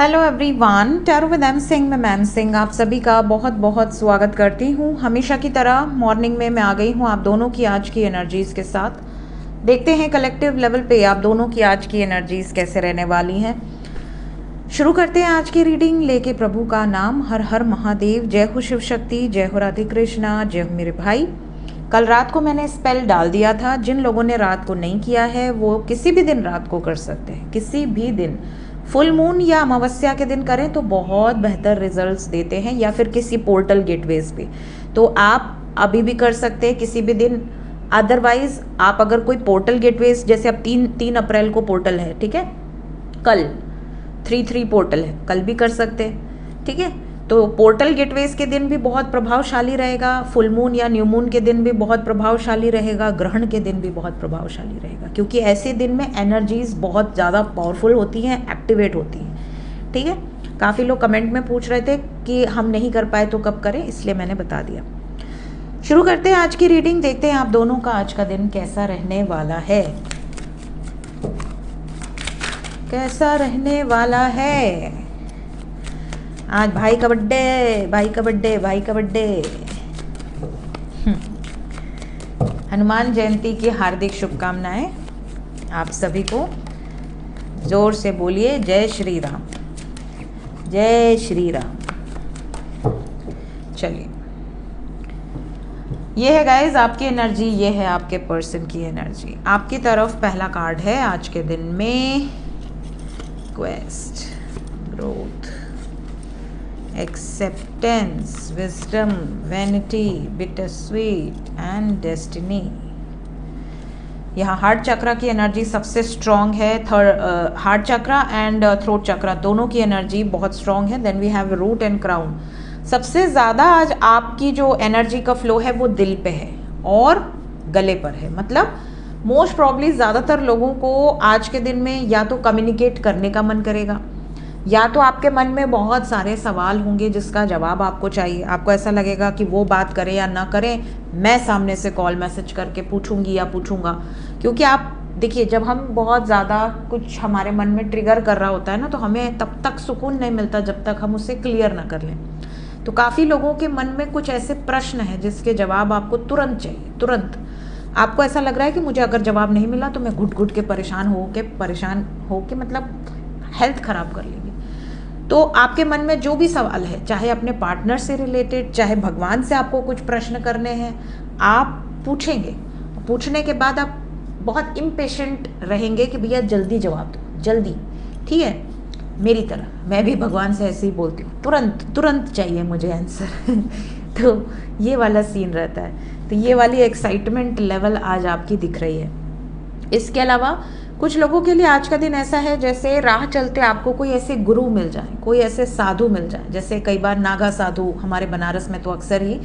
Hello everyone, tarot with M Singh में ma'am Singh आप सभी का बहुत बहुत स्वागत करती हूँ। हमेशा की तरह मॉर्निंग में मैं आ गई हूँ आप दोनों की आज की एनर्जीज़ के साथ। देखते हैं कलेक्टिव लेवल पे आप दोनों की आज की एनर्जीज़ कैसे रहने वाली हैं। शुरू करते हैं आज की रीडिंग लेके प्रभु का नाम। हर हर महादेव, जय हो शिव शक्ति, जय हो राधे कृष्णा, जय हो मेरे भाई। कल रात को मैंने स्पेल डाल दिया था, जिन लोगों ने रात को नहीं किया है वो किसी भी दिन रात को कर सकते हैं, किसी भी दिन फुल मून या अमावस्या के दिन करें तो बहुत बेहतर रिजल्ट्स देते हैं, या फिर किसी पोर्टल गेटवेज पे तो आप अभी भी कर सकते हैं किसी भी दिन। अदरवाइज आप अगर कोई पोर्टल गेटवेज, जैसे अब 3 अप्रैल को पोर्टल है, ठीक है, कल 3 पोर्टल है, कल भी कर सकते हैं, ठीक है। तो पोर्टल गेटवेज के दिन भी बहुत प्रभावशाली रहेगा, फुल मून या न्यू मून के दिन भी बहुत प्रभावशाली रहेगा, ग्रहण के दिन भी बहुत प्रभावशाली रहेगा, क्योंकि ऐसे दिन में एनर्जीज बहुत ज़्यादा पावरफुल होती हैं, एक्टिवेट होती हैं, ठीक है। काफ़ी लोग कमेंट में पूछ रहे थे कि हम नहीं कर पाए तो कब करें, इसलिए मैंने बता दिया। शुरू करते हैं आज की रीडिंग, देखते हैं आप दोनों का आज का दिन कैसा रहने वाला है, कैसा रहने वाला है। आज भाई का बर्थडे, भाई का बर्थडे, भाई का बर्थडे। हनुमान जयंती की हार्दिक शुभकामनाएं आप सभी को। जोर से बोलिए जय श्री राम, जय श्री राम। चलिए, ये है गाइज आपकी एनर्जी, ये है आपके पर्सन की एनर्जी। आपकी तरफ पहला कार्ड है आज के दिन में, quest, growth, acceptance, wisdom, vanity, bittersweet and destiny। यहाँ हार्ट चक्रा की एनर्जी सबसे स्ट्रॉन्ग है। Heart chakra and throat chakra दोनों की एनर्जी बहुत स्ट्रॉन्ग है। Then we have root and crown. सबसे ज़्यादा आज आपकी जो एनर्जी का फ्लो है वो दिल पे है और गले पर है। मतलब मोस्ट प्रॉब्ली ज़्यादातर लोगों को आज के दिन में या तो कम्युनिकेट करने का मन करेगा, या तो आपके मन में बहुत सारे सवाल होंगे जिसका जवाब आपको चाहिए। आपको ऐसा लगेगा कि वो बात करें या ना करें, मैं सामने से कॉल मैसेज करके पूछूंगी या पूछूंगा। क्योंकि आप देखिए, जब हम बहुत ज़्यादा कुछ हमारे मन में ट्रिगर कर रहा होता है ना, तो हमें तब तक सुकून नहीं मिलता जब तक हम उसे क्लियर ना कर लें। तो काफ़ी लोगों के मन में कुछ ऐसे प्रश्न हैं जिसके जवाब आपको तुरंत चाहिए, तुरंत। आपको ऐसा लग रहा है कि मुझे अगर जवाब नहीं मिला तो मैं घुट घुट के परेशान हो के मतलब हेल्थ ख़राब कर लेंगे। तो आपके मन में जो भी सवाल है, चाहे अपने पार्टनर से रिलेटेड, चाहे भगवान से आपको कुछ प्रश्न करने हैं, आप पूछेंगे। पूछने के बाद आप बहुत इम्पेशेंट रहेंगे कि भैया जल्दी जवाब दो, जल्दी, ठीक है। मेरी तरह मैं भी भगवान से ऐसे ही बोलती हूँ, तुरंत तुरंत चाहिए मुझे आंसर। तो ये वाला सीन रहता है। तो ये वाली एक्साइटमेंट लेवल आज आपकी दिख रही है। इसके अलावा कुछ लोगों के लिए आज का दिन ऐसा है जैसे राह चलते आपको कोई ऐसे गुरु मिल जाए, कोई ऐसे साधु मिल जाए। जैसे कई बार नागा साधु, हमारे बनारस में तो अक्सर ही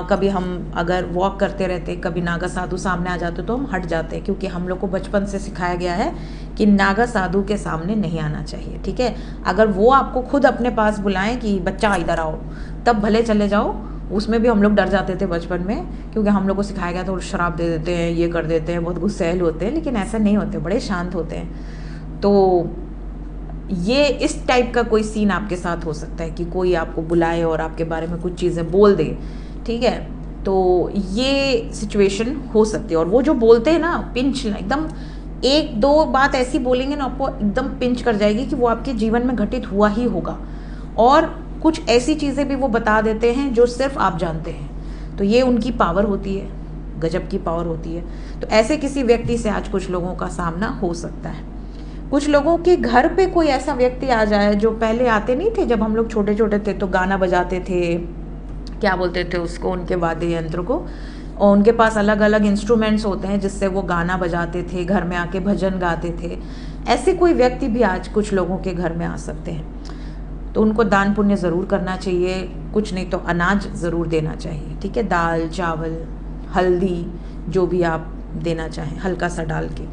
कभी हम अगर वॉक करते रहते, कभी नागा साधु सामने आ जाते तो हम हट जाते, क्योंकि हम लोग को बचपन से सिखाया गया है कि नागा साधु के सामने नहीं आना चाहिए, ठीक है। अगर वो आपको खुद अपने पास बुलाएं कि बच्चा इधर आओ, तब भले चले जाओ। उसमें भी हम लोग डर जाते थे बचपन में, क्योंकि हम लोग को सिखाया गया था, शराब दे देते हैं, ये कर देते हैं, बहुत गुस्सैल होते हैं। लेकिन ऐसा नहीं होते, बड़े शांत होते हैं। तो ये इस टाइप का कोई सीन आपके साथ हो सकता है कि कोई आपको बुलाए और आपके बारे में कुछ चीज़ें बोल दे, ठीक है। तो ये सिचुएशन हो सकती है। और वो जो बोलते हैं ना, पिंच एकदम, 1-2 बात ऐसी बोलेंगे ना, आपको एकदम पिंच कर जाएगी कि वो आपके जीवन में घटित हुआ ही होगा। और कुछ ऐसी चीज़ें भी वो बता देते हैं जो सिर्फ आप जानते हैं। तो ये उनकी पावर होती है, गजब की पावर होती है। तो ऐसे किसी व्यक्ति से आज कुछ लोगों का सामना हो सकता है। कुछ लोगों के घर पे कोई ऐसा व्यक्ति आ जाए जो पहले आते नहीं थे, जब हम लोग छोटे छोटे थे तो गाना बजाते थे, क्या बोलते थे उसको, उनके वाद्य यंत्र को, और उनके पास अलग अलग इंस्ट्रूमेंट्स होते हैं जिससे वो गाना बजाते थे, घर में आके भजन गाते थे। ऐसे कोई व्यक्ति भी आज कुछ लोगों के घर में आ सकते हैं। तो उनको दान पुण्य ज़रूर करना चाहिए, कुछ नहीं तो अनाज ज़रूर देना चाहिए, ठीक है। दाल, चावल, हल्दी, जो भी आप देना चाहें, हल्का सा डाल के।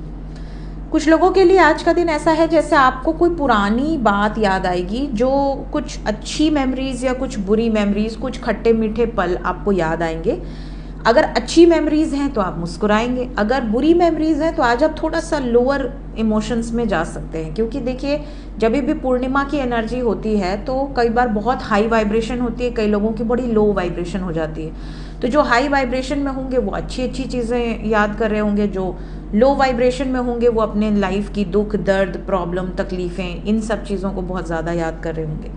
कुछ लोगों के लिए आज का दिन ऐसा है जैसे आपको कोई पुरानी बात याद आएगी, जो कुछ अच्छी मेमोरीज़ या कुछ बुरी मेमोरीज़, कुछ खट्टे मीठे पल आपको याद आएंगे। अगर अच्छी मेमोरीज हैं तो आप मुस्कुराएंगे, अगर बुरी मेमोरीज हैं तो आज आप थोड़ा सा लोअर इमोशंस में जा सकते हैं, क्योंकि देखिए जब भी पूर्णिमा की एनर्जी होती है तो कई बार बहुत हाई वाइब्रेशन होती है, कई लोगों की बड़ी लो वाइब्रेशन हो जाती है। तो जो हाई वाइब्रेशन में होंगे वो अच्छी अच्छी चीज़ें याद कर रहे होंगे, जो लो वाइब्रेशन में होंगे वो अपने लाइफ की दुख दर्द प्रॉब्लम तकलीफ़ें इन सब चीज़ों को बहुत ज़्यादा याद कर रहे होंगे।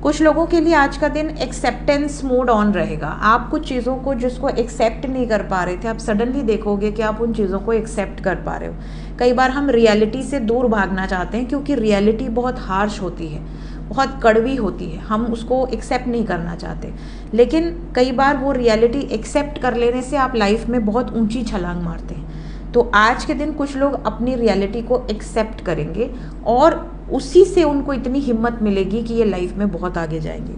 कुछ लोगों के लिए आज का दिन एक्सेप्टेंस मोड ऑन रहेगा। आप कुछ चीज़ों को जिसको एक्सेप्ट नहीं कर पा रहे थे, आप सडनली देखोगे कि आप उन चीज़ों को एक्सेप्ट कर पा रहे हो। कई बार हम रियलिटी से दूर भागना चाहते हैं क्योंकि रियलिटी बहुत हार्श होती है, बहुत कड़वी होती है, हम उसको एक्सेप्ट नहीं करना चाहते। लेकिन कई बार वो रियलिटी एक्सेप्ट कर लेने से आप लाइफ में बहुत ऊंची छलांग मारते हैं। तो आज के दिन कुछ लोग अपनी रियलिटी को एक्सेप्ट करेंगे और उसी से उनको इतनी हिम्मत मिलेगी कि ये लाइफ में बहुत आगे जाएंगे।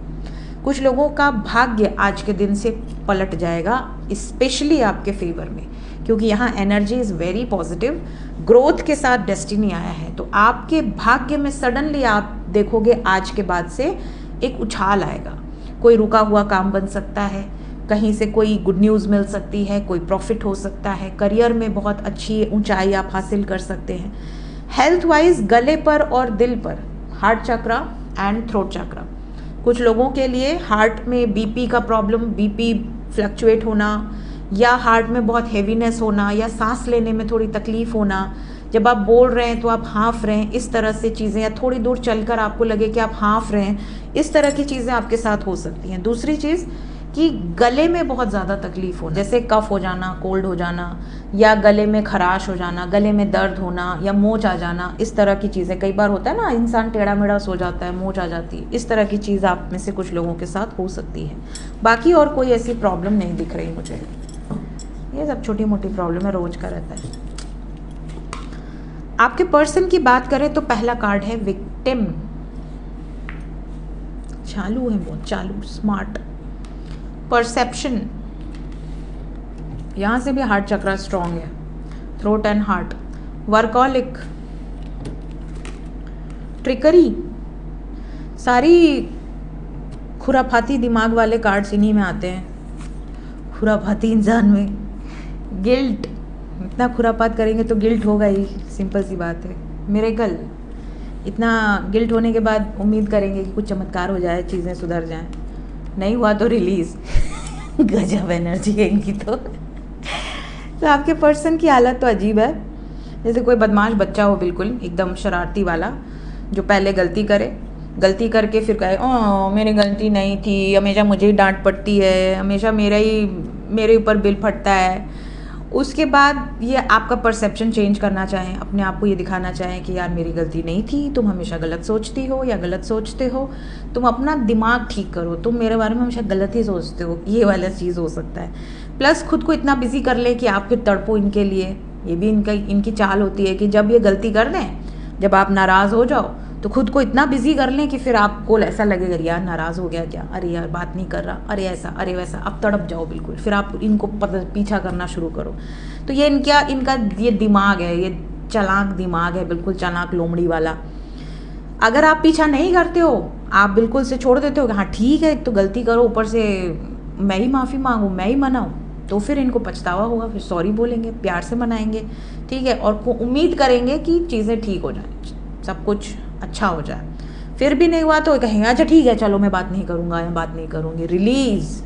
कुछ लोगों का भाग्य आज के दिन से पलट जाएगा, स्पेशली आपके फेवर में, क्योंकि यहाँ energy is very positive. Growth के साथ डेस्टिनी आया है, तो आपके भाग्य में सडनली आप देखोगे आज के बाद से एक उछाल आएगा। कोई रुका हुआ काम बन सकता है, कहीं से कोई गुड न्यूज़ मिल सकती है, कोई प्रॉफिट हो सकता है, करियर में बहुत अच्छी ऊंचाई आप हासिल कर सकते हैं। हेल्थ वाइज गले पर और दिल पर, हार्ट चक्रा एंड थ्रोट चक्रा, कुछ लोगों के लिए हार्ट में बीपी का प्रॉब्लम, बीपी फ्लक्चुएट होना, या हार्ट में बहुत हेवीनेस होना, या सांस लेने में थोड़ी तकलीफ होना, जब आप बोल रहे हैं तो आप हाँफ रहे हैं, इस तरह से चीज़ें, या थोड़ी दूर चलकर आपको लगे कि आप हाँफ रहे हैं, इस तरह की चीज़ें आपके साथ हो सकती हैं। दूसरी चीज़ कि गले में बहुत ज़्यादा तकलीफ हो, जैसे कफ हो जाना, कोल्ड हो जाना, या गले में खराश हो जाना, गले में दर्द होना, या मोच आ जाना, इस तरह की चीज़ें। कई बार होता है ना, इंसान टेढ़ा मेढ़ा सो जाता है, मोच आ जाती है, इस तरह की चीज़ आप में से कुछ लोगों के साथ हो सकती है। बाकी और कोई ऐसी प्रॉब्लम नहीं दिख रही मुझे, ये सब छोटी मोटी प्रॉब्लम है, रोज का रहता है। आपके पर्सन की बात करें तो पहला कार्ड है विक्टिम। चालू है, बहुत चालू, स्मार्ट, परसेप्शन, यहाँ से भी हार्ट चक्रा स्ट्रॉन्ग है, throat and heart, workaholic, trickery, सारी खुराफाती दिमाग वाले कार्ड्स इन्हीं में आते हैं। खुराफाती इंसान में गिल्ट, इतना खुरापात करेंगे तो गिल्ट होगा ही, सिंपल सी बात है। मिरेकल, इतना गिल्ट होने के बाद उम्मीद करेंगे कि कुछ चमत्कार हो जाए, चीज़ें सुधर जाएं, नहीं हुआ तो रिलीज। गजब एनर्जी है इनकी तो आपके पर्सन की हालत तो अजीब है, जैसे कोई बदमाश बच्चा हो, बिल्कुल एकदम शरारती वाला, जो पहले गलती करे, गलती करके फिर कहे ओ मेरी गलती नहीं थी, हमेशा मुझे ही डांट पड़ती है, हमेशा मेरे ऊपर बिल फटता है। उसके बाद ये आपका परसेप्शन चेंज करना चाहें, अपने आप को ये दिखाना चाहें कि यार मेरी गलती नहीं थी, तुम हमेशा गलत सोचती हो या गलत सोचते हो, तुम अपना दिमाग ठीक करो, तुम मेरे बारे में हमेशा गलत ही सोचते हो, ये वाला चीज़ हो सकता है। प्लस खुद को इतना बिजी कर ले कि आप फिर तड़पो इनके लिए, ये भी इनकी चाल होती है कि जब ये गलती कर दें, जब आप नाराज़ हो जाओ तो खुद को इतना बिजी कर लें कि फिर आपको ऐसा लगेगा यार नाराज़ हो गया क्या, अरे यार बात नहीं कर रहा, अरे ऐसा अरे वैसा, अब तड़प जाओ बिल्कुल, फिर आप इनको पीछा करना शुरू करो। तो ये इनका ये दिमाग है, ये चालाक दिमाग है, बिल्कुल चालाक लोमड़ी वाला। अगर आप पीछा नहीं करते हो, आप बिल्कुल से छोड़ देते हो कि हाँ ठीक है तो गलती करो, ऊपर से मैं ही माफ़ी मांगूँ, मैं ही मनाऊँ, तो फिर इनको पछतावा होगा, फिर सॉरी बोलेंगे, प्यार से मनाएंगे, ठीक है, और उम्मीद करेंगे कि चीज़ें ठीक हो जाए, सब कुछ अच्छा हो जाए। फिर भी नहीं हुआ तो कहेंगे अच्छा ठीक है चलो मैं बात नहीं करूँगा या बात नहीं करूँगी, रिलीज़।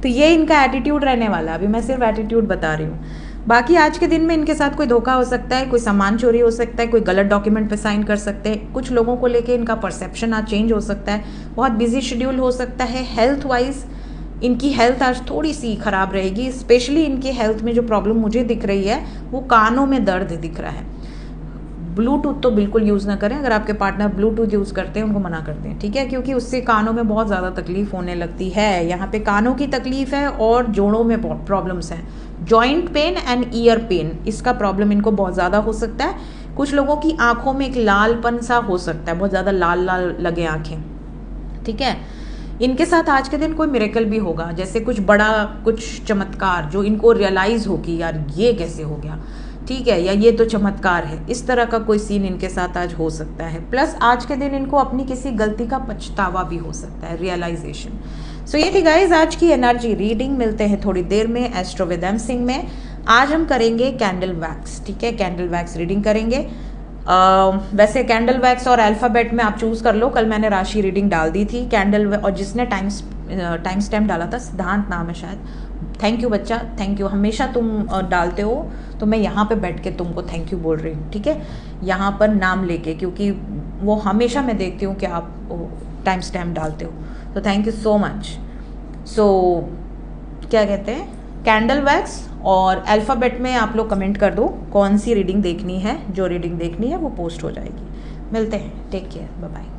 तो ये इनका एटीट्यूड रहने वाला है। अभी मैं सिर्फ एटीट्यूड बता रही हूँ, बाकी आज के दिन में इनके साथ कोई धोखा हो सकता है, कोई सामान चोरी हो सकता है, कोई गलत डॉक्यूमेंट पे साइन कर सकते हैं, कुछ लोगों को लेके इनका परसेप्शन आज चेंज हो सकता है, बहुत बिजी शेड्यूल हो सकता है। हेल्थ वाइज इनकी हेल्थ आज थोड़ी सी ख़राब रहेगी, स्पेशली इनकी हेल्थ में जो प्रॉब्लम मुझे दिख रही है वो कानों में दर्द दिख रहा है। ब्लूटूथ तो बिल्कुल यूज़ ना करें, अगर आपके पार्टनर ब्लूटूथ यूज़ करते हैं उनको मना करते हैं, ठीक है, क्योंकि उससे कानों में बहुत ज़्यादा तकलीफ होने लगती है। यहाँ पे कानों की तकलीफ है और जोड़ों में प्रॉब्लम्स हैं, joint pain and ear pain, इसका प्रॉब्लम इनको बहुत ज़्यादा हो सकता है। कुछ लोगों की आँखों में एक लालपन सा हो सकता है, बहुत ज़्यादा लाल लाल लगे आँखें, ठीक है। इनके साथ आज के दिन कोई मिरेकल भी होगा, जैसे कुछ बड़ा कुछ चमत्कार जो इनको रियलाइज़ हो कि यार ये कैसे हो गया, ठीक है, या ये तो चमत्कार है, इस तरह का कोई सीन इनके साथ आज हो सकता है। प्लस आज के दिन इनको अपनी किसी गलती का पछतावा भी हो सकता है, रियलाइजेशन। सो ये थी गाइज आज की एनर्जी रीडिंग। मिलते हैं थोड़ी देर में एस्ट्रो विद एम सिंह में। आज हम करेंगे कैंडल वैक्स, ठीक है, कैंडल वैक्स रीडिंग करेंगे। वैसे कैंडल वैक्स और अल्फ़ाबेट में आप चूज़ कर लो। कल मैंने राशि रीडिंग डाल दी थी कैंडल, और जिसने टाइम स्टैम्प डाला था, सिद्धांत नाम है शायद। थैंक यू बच्चा, थैंक यू। हमेशा तुम डालते हो तो मैं यहाँ पे बैठ के तुमको थैंक यू बोल रही हूँ, ठीक है, यहाँ पर नाम लेके, क्योंकि वो हमेशा मैं देखती हूँ कि आप टाइम स्टैम्प डालते हो, तो थैंक यू सो मच। सो क्या कहते हैं, कैंडल वैक्स और अल्फ़ाबेट में आप लोग कमेंट कर दो कौन सी रीडिंग देखनी है। जो रीडिंग देखनी है वो पोस्ट हो जाएगी। मिलते हैं, टेक केयर, बाय बाय।